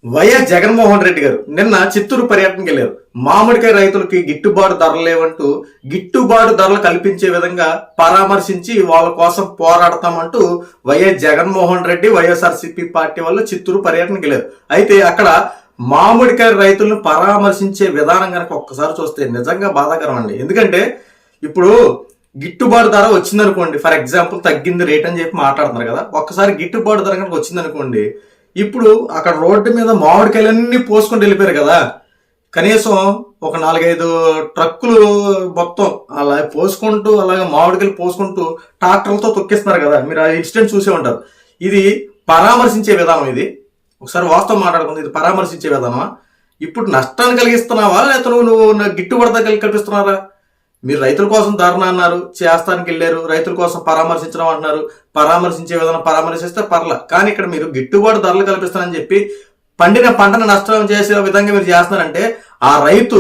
YS Jaganmohan Reddy గారు నిన్న చిత్తూరు పర్యటనకి వెళ్ళారు. మామిడికాయ రైతులకి గిట్టుబాటు ధరలు లేవంటూ గిట్టుబాటు ధరలు కల్పించే విధంగా పరామర్శించి వాళ్ళ కోసం పోరాడతామంటూ వైఎస్ జగన్మోహన్ రెడ్డి వైఎస్ఆర్సీపీ పార్టీ వాళ్ళు చిత్తూరు పర్యటనకి వెళ్ళారు. అయితే అక్కడ మామిడికాయ రైతులను పరామర్శించే విధానం కనుక ఒక్కసారి చూస్తే నిజంగా బాధాకరం అండి. ఎందుకంటే ఇప్పుడు గిట్టుబాటు ధర వచ్చిందనుకోండి, ఫర్ ఎగ్జాంపుల్ తగ్గింది రేట్ అని చెప్పి మాట్లాడుతున్నారు కదా, ఒక్కసారి గిట్టుబాటు ధర కనుక వచ్చిందనుకోండి, ఇప్పుడు అక్కడ రోడ్డు మీద మామిడికాయలన్నీ పోసుకుంటూ వెళ్ళిపోయారు కదా, కనీసం ఒక 4-5 ట్రక్కులు మొత్తం అలా పోసుకుంటూ అలాగే మామిడికాయలు పోసుకుంటూ ట్రాక్టర్లతో తొక్కిస్తున్నారు కదా, మీరు ఆ ఇన్సిడెంట్ చూసే ఉంటారు. ఇది పరామర్శించే విధానం. ఇది ఒకసారి వాస్తవం మాట్లాడుకుంది, ఇది పరామర్శించే విధానమా? ఇప్పుడు నష్టాన్ని కలిగిస్తున్నావా లేకపోతే నువ్వు గిట్టుబాటు ధర కల్పిస్తున్నారా? మీరు రైతుల కోసం ధర్నా అన్నారు, చేస్తానికి వెళ్ళారు, రైతుల కోసం పరామర్శించడం అంటున్నారు, పరామర్శించే విధానం పరామర్శిస్తే పర్లా, కానీ ఇక్కడ మీరు గిట్టుబాటు ధరలు కల్పిస్తానని చెప్పి పండిన పంటను నష్టం చేసే విధంగా మీరు చేస్తున్నారంటే ఆ రైతు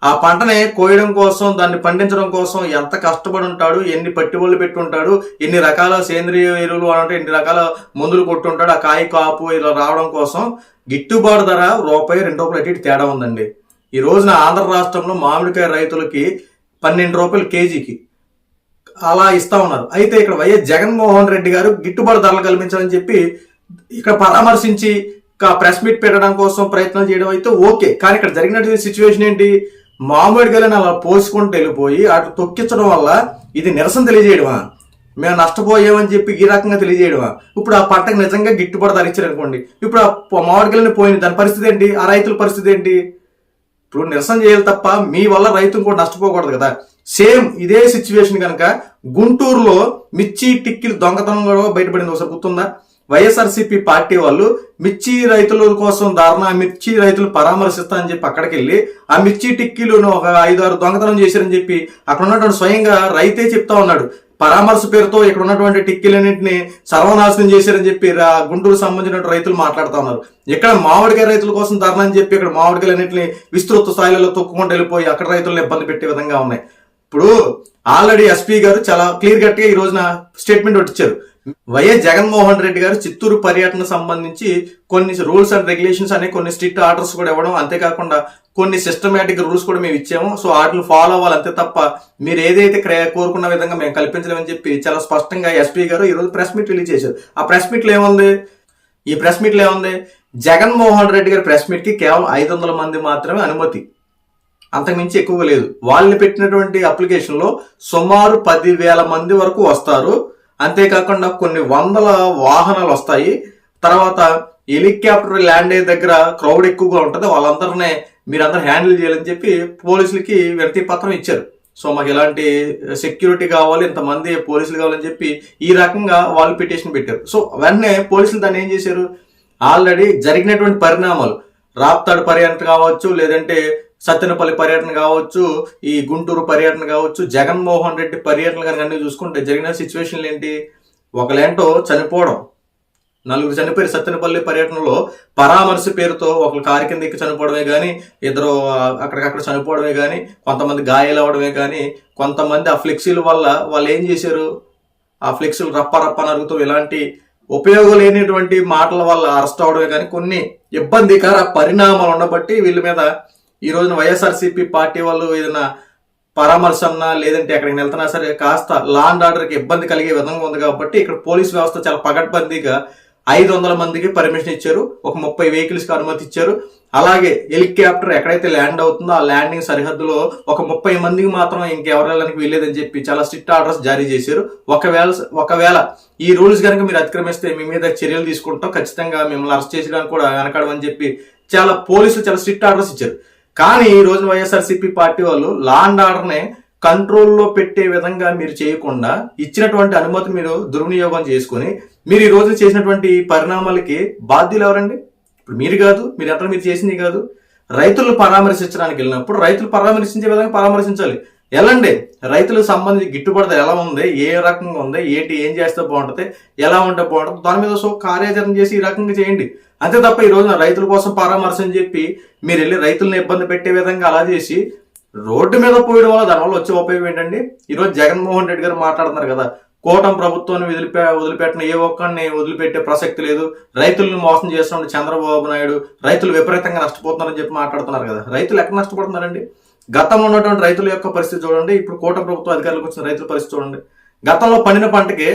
ఆ పంటని కోయడం కోసం, దాన్ని పండించడం కోసం ఎంత కష్టపడి ఉంటాడు, ఎన్ని పెట్టుబడులు పెట్టి ఉంటాడు, ఎన్ని రకాల సేంద్రియ ఎరువులు అంటే ఎన్ని రకాల మందులు కొట్టుంటాడు, ఆ కాయ కాపు ఇలా రావడం కోసం గిట్టుబాటు ధర ₹2-2 అటు తేడా ఉందండి. ఈ రోజున ఆంధ్ర రాష్ట్రంలో మామిడికాయ రైతులకి ₹12 కేజీకి అలా ఇస్తా ఉన్నారు. అయితే ఇక్కడ వైఎస్ జగన్మోహన్ రెడ్డి గారు గిట్టుబాటు ధరలు కల్పించాలని చెప్పి ఇక్కడ పరామర్శించి ప్రెస్ మీట్ పెట్టడం కోసం ప్రయత్నం చేయడం అయితే ఓకే, కానీ ఇక్కడ జరిగినటువంటి సిచ్యువేషన్ ఏంటి? మామిడికాయలను అలా పోసుకుంటూ వెళ్ళిపోయి అటు తొక్కించడం వల్ల ఇది నిరసన తెలియజేయడమా, మేము నష్టపోయామని చెప్పి ఈ రకంగా తెలియజేయడమా? ఇప్పుడు ఆ పంటకు నిజంగా గిట్టుబాటు ధర ఇచ్చారు అనుకోండి, ఇప్పుడు ఆ మామిడికాయలను పోయింది, దాని పరిస్థితి ఏంటి? ఆ రైతుల పరిస్థితి ఏంటి? ఇప్పుడు నిరసన చేయాలి తప్ప మీ వల్ల రైతులు కూడా నష్టపోకూడదు కదా. సేమ్ ఇదే సిచ్యువేషన్ కనుక గుంటూరులో మిర్చి టిక్కీలు దొంగతనం కూడా బయటపడింది, ఒకసారి గుర్తుందా? వైఎస్ఆర్సీపీ పార్టీ వాళ్ళు మిర్చి రైతుల కోసం ధర్నా, మిర్చి రైతులు పరామర్శిస్తారని చెప్పి అక్కడికి వెళ్ళి ఆ మిర్చి టిక్కీలను ఒక 5-6 దొంగతనం చేశారని చెప్పి అక్కడ ఉన్నటువంటి స్వయంగా రైతే చెప్తా ఉన్నాడు. పరామర్శ పేరుతో ఇక్కడ ఉన్నటువంటి టిక్కీలన్నింటినీ సర్వనాశనం చేశారని చెప్పి గుంటూరు సంబంధించిన రైతులు మాట్లాడుతూ ఉన్నారు. ఇక్కడ మామిడికాయ రైతుల కోసం ధర్నా అని చెప్పి ఇక్కడ మామిడికాయలన్నింటినీ విస్తృత స్థాయిలో తొక్కుకుంటూ వెళ్ళిపోయి అక్కడ రైతులను ఇబ్బంది పెట్టే విధంగా ఉన్నాయి. ఇప్పుడు ఆల్రెడీ ఎస్పీ గారు చాలా క్లియర్ కట్ గా ఈ రోజున స్టేట్మెంట్ ఇచ్చారు. వైఎస్ జగన్మోహన్ రెడ్డి గారు చిత్తూరు పర్యటన సంబంధించి కొన్ని రూల్స్ అండ్ రెగ్యులేషన్స్ అనే కొన్ని స్ట్రిక్ట్ ఆర్డర్స్ కూడా ఇవ్వడం, అంతేకాకుండా కొన్ని సిస్టమేటిక్ రూల్స్ కూడా మేము ఇచ్చాము, సో వాటిని ఫాలో అవ్వాలి అంతే తప్ప మీరు ఏదైతే కోరుకున్న విధంగా మేము కల్పించలేమని చెప్పి చాలా స్పష్టంగా ఎస్పీ గారు ఈ రోజు ప్రెస్ మీట్ రిలీజ్ చేశారు. ఆ ప్రెస్ మీట్ లో ఏముంది? ఈ ప్రెస్ మీట్ లో ఏముంది? జగన్మోహన్ రెడ్డి గారి ప్రెస్ మీట్ కి కేవలం 500 మంది మాత్రమే అనుమతి, అంతకుమించి ఎక్కువగా లేదు. వాళ్ళని పెట్టినటువంటి అప్లికేషన్ లో సుమారు 10,000 మంది వరకు వస్తారు. అంతేకాకుండా కొన్ని వందల వాహనాలు వస్తాయి. తర్వాత హెలికాప్టర్ ల్యాండ్ అయ్యే దగ్గర క్రౌడ్ ఎక్కువగా ఉంటుంది, వాళ్ళందరినీ మీరందరూ హ్యాండిల్ చేయాలని చెప్పి పోలీసులకి వినతి పత్రం ఇచ్చారు. సో మాకు ఇలాంటి సెక్యూరిటీ కావాలి, ఇంతమంది పోలీసులు కావాలని చెప్పి ఈ రకంగా వాళ్ళు పిటిషన్ పెట్టారు. సో వెంటనే పోలీసులు దాన్ని ఏం చేశారు? ఆల్రెడీ జరిగినటువంటి పరిణామాలు, రాప్తాడు పర్యటన కావచ్చు, లేదంటే సత్తెనపల్లి పర్యటన కావచ్చు, ఈ గుంటూరు పర్యటన కావచ్చు, జగన్మోహన్ రెడ్డి పర్యటనలు కనుక అన్ని చూసుకుంటే జరిగిన సిచ్యువేషన్లు ఏంటి? ఒకలేంటో చనిపోవడం, 4 చనిపోయారు సత్తెనపల్లి పర్యటనలో. పరామర్శ పేరుతో ఒకరు కారు కింద ఎక్కి చనిపోవడమే కానీ, ఇద్దరు అక్కడికక్కడ చనిపోవడమే కానీ, కొంతమంది గాయాలు అవ్వడమే కానీ, కొంతమంది ఆ ఫ్లెక్సీల వల్ల వాళ్ళు ఏం చేశారు? ఆ ఫ్లెక్సీలు రప్ప నరుగుతూ ఇలాంటి ఉపయోగం లేనిటువంటి మాటల వల్ల అరెస్ట్ అవడమే కానీ కొన్ని ఇబ్బందికర పరిణామాలు ఉండబట్టి వీళ్ళ మీద ఈ రోజున వైఎస్ఆర్సీపీ పార్టీ వాళ్ళు ఏదైనా పరామర్శ అన్నా లేదంటే ఎక్కడికి వెళ్తున్నా సరే కాస్త లా అండ్ ఆర్డర్కి ఇబ్బంది కలిగే విధంగా ఉంది కాబట్టి ఇక్కడ పోలీస్ వ్యవస్థ చాలా పగడ్బందీగా 500 మందికి పర్మిషన్ ఇచ్చారు, ఒక 30 వెహికల్స్కి అనుమతి ఇచ్చారు. అలాగే హెలికాప్టర్ ఎక్కడైతే ల్యాండ్ అవుతుందో ఆ ల్యాండింగ్ సరిహద్దులో ఒక 30 మందికి మాత్రం ఇంకెవరు వెళ్ళడానికి వీల్లేదని చెప్పి చాలా స్ట్రిక్ట్ ఆర్డర్స్ జారీ చేశారు. ఒకవేళ ఈ రూల్స్ కనుక మీరు అతిక్రమిస్తే మీ మీద చర్యలు తీసుకుంటాం, ఖచ్చితంగా మిమ్మల్ని అరెస్ట్ చేసేయడానికి కూడా వెనకాడమని చెప్పి పోలీసులు చాలా స్ట్రిక్ట్ ఆర్డర్స్ ఇచ్చారు. కానీ ఈ రోజు వైఎస్ఆర్సీపీ పార్టీ వాళ్ళు లా అండ్ ఆర్డర్ని కంట్రోల్లో పెట్టే విధంగా మీరు చేయకుండా ఇచ్చినటువంటి అనుమతి మీరు దుర్వినియోగం చేసుకుని మీరు ఈ రోజు చేసినటువంటి పరిణామాలకి బాధ్యులు ఎవరండి? ఇప్పుడు మీరు కాదు, మీరు చేసింది కాదు. రైతులను పరామర్శించడానికి వెళ్ళినప్పుడు రైతులు పరామర్శించే విధంగా పరామర్శించాలి. ఎలాండి రైతులకు సంబంధించి గిట్టుబాటు ఎలా ఉంది, ఏ రకంగా ఉంది, ఏం చేస్తే బాగుంటుంది, ఎలా ఉంటే బాగుంటుంది, దాని మీద కార్యాచరణ చేసి ఈ రకంగా చేయండి. అంతే తప్ప ఈ రోజున రైతుల కోసం పరామర్శ అని చెప్పి మీరు వెళ్ళి రైతులను ఇబ్బంది పెట్టే విధంగా అలా చేసి రోడ్డు మీద పోయడం వల్ల దానివల్ల వచ్చే ఉపయోగం ఏంటండి? ఈరోజు జగన్మోహన్ రెడ్డి గారు మాట్లాడుతున్నారు కదా, కూటమి ప్రభుత్వాన్ని వదిలిపెట్టిన ఏ ఒక్కరిని వదిలిపెట్టే ప్రసక్తి లేదు, రైతులను మోసం చేస్తున్న చంద్రబాబు నాయుడు, రైతులు విపరీతంగా నష్టపోతున్నారని చెప్పి మాట్లాడుతున్నారు కదా. రైతులు ఎక్కడ నష్టపడుతున్నారండి? గతంలో ఉన్నటువంటి రైతుల యొక్క పరిస్థితి చూడండి, ఇప్పుడు కూటమి ప్రభుత్వం అధికారులకు వచ్చిన రైతుల పరిస్థితి చూడండి. గతంలో పండిన పంటకి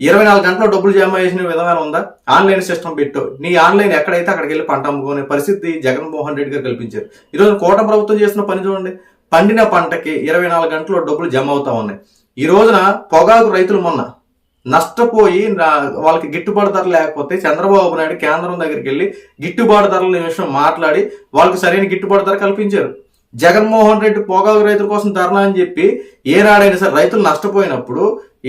24 గంటల్లో డబ్బులు జమ చేసిన విధానం ఉందా? ఆన్లైన్ సిస్టమ్ పెట్టు, నీ ఆన్లైన్ ఎక్కడైతే అక్కడికి వెళ్ళి పంట అమ్ముకునే పరిస్థితి జగన్మోహన్ రెడ్డి గారు కల్పించారు. ఈరోజు కూటమి ప్రభుత్వం చేసిన పని చూడండి, పండిన పంటకి 24 గంటల్లో డబ్బులు జమ అవుతా ఉన్నాయి. ఈ రోజున పొగాకు రైతులు మొన్న నష్టపోయి వాళ్ళకి గిట్టుబాటు ధర లేకపోతే చంద్రబాబు నాయుడు కేంద్రం దగ్గరికి వెళ్ళి గిట్టుబాటు ధరల విషయం మాట్లాడి వాళ్ళకి సరైన గిట్టుబాటు ధర కల్పించారు. జగన్మోహన్ రెడ్డి పొగాకు రైతుల కోసం ధర్నా అని చెప్పి ఏనాడైనా సరే రైతులు నష్టపోయినప్పుడు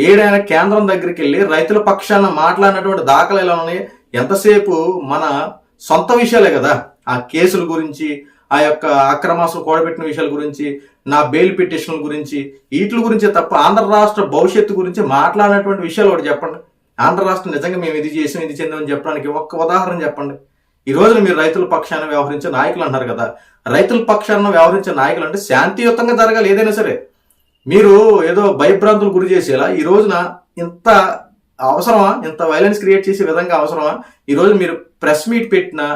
ఏడైనా కేంద్రం దగ్గరికి వెళ్ళి రైతుల పక్షాన మాట్లాడినటువంటి దాఖలు ఎలా ఉన్నాయి? ఎంతసేపు మన సొంత విషయాలే కదా, ఆ కేసుల గురించి, ఆ యొక్క అక్రమాసులు కూడబెట్టిన విషయాల గురించి, నా బెయిల్ పిటిషన్ల గురించి, వీటి గురించే తప్ప ఆంధ్ర రాష్ట్ర భవిష్యత్తు గురించి మాట్లాడినటువంటి విషయాలు ఒకటి చెప్పండి. ఆంధ్ర రాష్ట్రం నిజంగా మేము ఇది చేసాం ఇది చెందామని చెప్పడానికి ఒక్క ఉదాహరణ చెప్పండి. ఈ రోజున మీరు రైతుల పక్షాన వ్యవహరించే నాయకులు అంటారు కదా, రైతుల పక్షాన వ్యవహరించే నాయకులు అంటే శాంతియుతంగా జరగాలి ఏదైనా సరే. మీరు ఏదో భయభ్రాంతులు గురి చేసేలా ఈ రోజున ఇంత అవసరమా? ఇంత వైలెన్స్ క్రియేట్ చేసే విధంగా అవసరమా? ఈ రోజు మీరు ప్రెస్ మీట్ పెట్టినా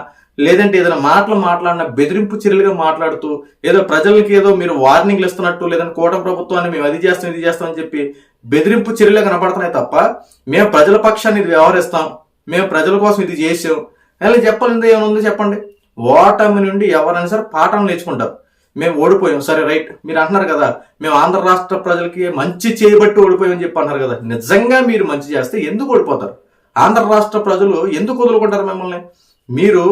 లేదంటే ఏదైనా మాట్లాడినా బెదిరింపు చర్యలుగా మాట్లాడుతూ ఏదో ప్రజలకి ఏదో మీరు వార్నింగ్లు ఇస్తున్నట్టు, లేదంటే కూటమి ప్రభుత్వాన్ని మేము అది చేస్తాం ఇది చేస్తాం అని చెప్పి బెదిరింపు చర్యలుగా కనపడుతున్నాయి తప్ప మేము ప్రజల పక్షాన్ని ఇది వ్యవహరిస్తాం, మేము ప్రజల కోసం ఇది చేసాం అలా చెప్పాలి. ఏమైనా ఉందో చెప్పండి. ఓటమి నుండి ఎవరైనా సరే పాఠం నేర్చుకుంటారు. మేము ఓడిపోయాం, సరే రైట్. మీరు అంటున్నారు కదా మేము ఆంధ్ర రాష్ట్ర ప్రజలకి మంచి చేయబట్టి ఓడిపోయామని చెప్పి అంటారు కదా. నిజంగా మీరు మంచి చేస్తే ఎందుకు ఓడిపోతారు? ఆంధ్ర రాష్ట్ర ప్రజలు ఎందుకు వదులుకుంటారు మిమ్మల్ని? మీరు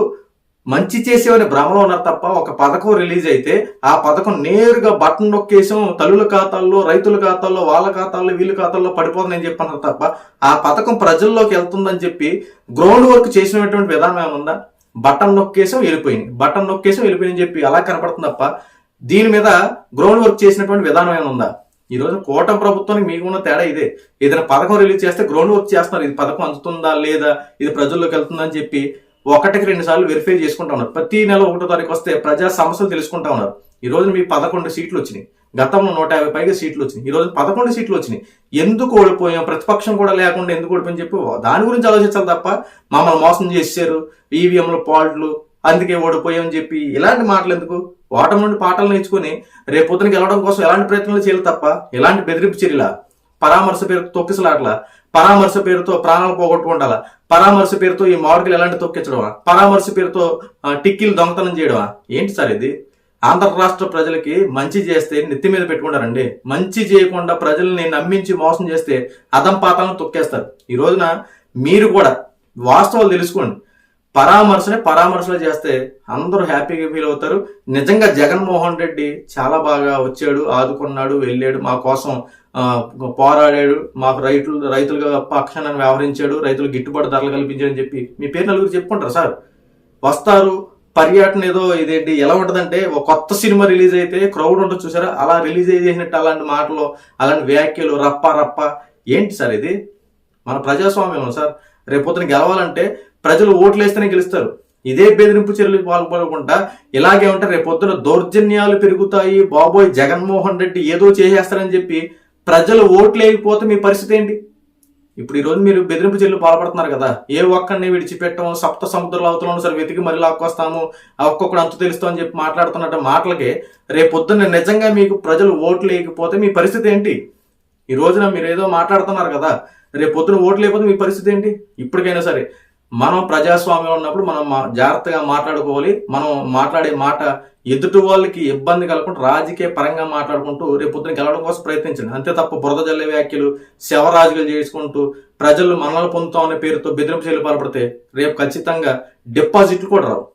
మంచి చేసేవని భ్రమలో ఉన్నారు తప్ప ఒక పథకం రిలీజ్ అయితే ఆ పథకం నేరుగా బటన్ నొక్కేసాం తల్లుల ఖాతాల్లో, రైతుల ఖాతాల్లో, వాళ్ళ ఖాతాల్లో, వీళ్ళ ఖాతాల్లో పడిపోతుందని చెప్పి అన్నారు తప్ప ఆ పథకం ప్రజల్లోకి వెళ్తుందని చెప్పి గ్రౌండ్ వర్క్ చేసినటువంటి విధానం ఏముందా? బటన్ నొక్కేసాం వెళ్ళిపోయింది, బటన్ నొక్కేసాం వెళ్ళిపోయిందని చెప్పి అలా కనపడుతుంది తప్ప దీని మీద గ్రౌండ్ వర్క్ చేసినటువంటి విధానం ఏముందా? ఈ రోజు కూటమి ప్రభుత్వానికి మీకున్న తేడా ఇదే. ఏదైనా పథకం రిలీజ్ చేస్తే గ్రౌండ్ వర్క్ చేస్తున్నారు, ఇది పథకం అందుతుందా లేదా, ఇది ప్రజల్లోకి వెళ్తుందా అని చెప్పి 1కి 2 సార్లు వెరిఫై చేసుకుంటా ఉన్నారు. ప్రతి నెల 1వ తారీఖు వస్తే ప్రజా సమస్యలు తెలుసుకుంటా ఉన్నారు. ఈ రోజు మీకు 11 సీట్లు వచ్చినాయి, గతంలో 150 పైగా సీట్లు వచ్చినాయి, ఈ రోజు 11 సీట్లు వచ్చినాయి. ఎందుకు ఓడిపోయాం, ప్రతిపక్షం కూడా లేకుండా ఎందుకు ఓడిపోయాం చెప్పి దాని గురించి ఆలోచించాలి తప్ప మమ్మల్ని మోసం చేశారు, ఈవీఎంల పాల్ట్లు అందుకే ఓడిపోయాం అని చెప్పి ఇలాంటి మాటలు ఎందుకు? ఓటమి నుండి పాఠాలు నేర్చుకుని రేపొద్దునకి వెళ్ళడం కోసం ఎలాంటి ప్రయత్నాలు చేయాలి తప్ప ఇలాంటి బెదిరింపు చర్యల, పరామర్శ పేరుతో తొక్కిసలాట్లా, పరామర్శ పేరుతో ప్రాణాలు పోగొట్టుకుంటాలా, పరామర్శ పేరుతో ఈ మార్కులు ఎలాంటి తొక్కించడమా, పరామర్శ పేరుతో టిక్కీలు దొంగతనం చేయడమా? ఏంటి సార్ ఇది? ఆంధ్ర రాష్ట్ర ప్రజలకి మంచి చేస్తే నెత్తి మీద పెట్టుకుంటారండి. మంచి చేయకుండా ప్రజల్ని నమ్మించి మోసం చేస్తే అదం పాతాలను తొక్కేస్తారు. ఈ రోజున మీరు కూడా వాస్తవాలు తెలుసుకోండి. పరామర్శలు చేస్తే అందరూ హ్యాపీగా ఫీల్ అవుతారు. నిజంగా జగన్మోహన్ రెడ్డి చాలా బాగా వచ్చాడు, ఆదుకున్నాడు, వెళ్ళాడు, మా కోసం పోరాడాడు, మాకు రైతులుగా పక్షాన వ్యవహరించాడు, రైతులు గిట్టుబాటు ధరలు కల్పించాడని చెప్పి మీ పేరు నలుగురు చెప్పుకుంటారు సార్. వస్తారు పర్యటన ఏదో ఇదేంటి ఎలా ఉంటదంటే ఒక కొత్త సినిమా రిలీజ్ అయితే క్రౌడ్ ఉంటుంది చూసారా, అలా రిలీజ్ చేసినట్టు అలాంటి మాటలు, అలాంటి వ్యాఖ్యలు, రప్ప ఏంటి సార్ ఇది? మన ప్రజాస్వామ్యం సార్. రేపొద్దున గెలవాలంటే ప్రజలు ఓట్లు వేస్తేనే గెలుస్తారు. ఇదే బెదిరింపు చర్యలు పాల్పడకుండా ఇలాగే ఉంటే రేపొద్దున దౌర్జన్యాలు పెరుగుతాయి. బాబోయ్ జగన్మోహన్ రెడ్డి ఏదో చేసేస్తారని చెప్పి ప్రజలు ఓట్లు వేయకపోతే మీ పరిస్థితి ఏంటి? ఇప్పుడు ఈ రోజు మీరు బెదిరింపు చర్యలు పాల్పడుతున్నారు కదా, ఏ ఒక్కడిని విడిచిపెట్టం, సప్త సముద్రాల అవతలను సరే వెతికి మరీ లాక్కొస్తాము, ఆ ఒక్కొక్కడు అంతు తెలుస్తామని చెప్పి మాట్లాడుతున్నట్టు మాటలకి రేపొద్దున నిజంగా మీకు ప్రజలు ఓట్లు వేయకపోతే మీ పరిస్థితి ఏంటి? ఈ రోజున మీరు ఏదో మాట్లాడుతున్నారు కదా, రేపొద్దున ఓట్లు లేకపోతే మీ పరిస్థితి ఏంటి? ఇప్పటికైనా సరే మనం ప్రజాస్వామ్యం ఉన్నప్పుడు మనం జాగ్రత్తగా మాట్లాడుకోవాలి. మనం మాట్లాడే మాట ఎదుటి వాళ్ళకి ఇబ్బంది కలగకుండా రాజకీయ పరంగా మాట్లాడుకుంటూ రేపు పొద్దున గెలవడం కోసం ప్రయత్నించండి. అంతే తప్ప బురద జల్లే వ్యాఖ్యలు, శవరాజులు చేసుకుంటూ ప్రజలు మనల్ని పొందుతామనే పేరుతో బెదిరింపు చర్యలు పాల్పడితే రేపు ఖచ్చితంగా డిపాజిట్లు కూడా రావు.